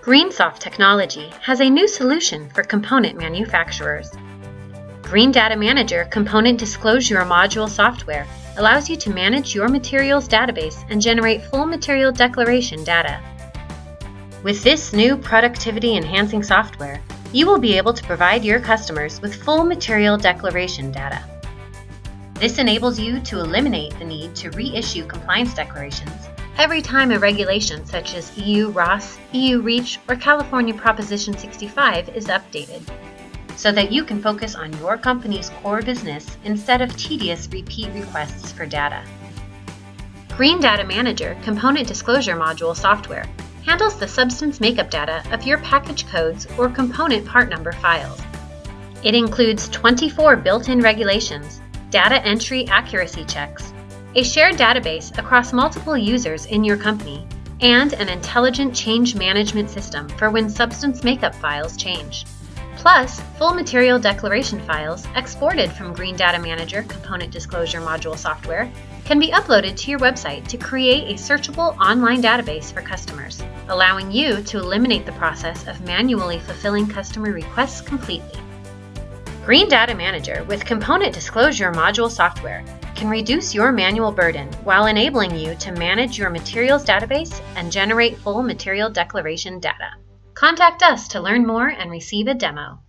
GreenSoft technology has a new solution for component manufacturers. GreenData Manager Component Disclosure Module software allows you to manage your materials database and generate full material declaration data. With this new productivity-enhancing software, you will be able to provide your customers with full material declaration data. This enables you to eliminate the need to reissue compliance declarations every time a regulation such as EU RoHS, EU REACH, or California Proposition 65 is updated, so that you can focus on your company's core business instead of tedious repeat requests for data. GreenData Manager Component Disclosure Module software handles the substance makeup data of your package codes or component part number files. It includes 24 built-in regulations, data entry accuracy checks, a shared database across multiple users in your company, and an intelligent change management system for when substance makeup files change. Plus, full material declaration files exported from GreenData Manager Component Disclosure Module software can be uploaded to your website to create a searchable online database for customers, allowing you to eliminate the process of manually fulfilling customer requests completely. GreenData Manager with Component Disclosure Module software can reduce your manual burden while enabling you to manage your materials database and generate full material declaration data. Contact us to learn more and receive a demo.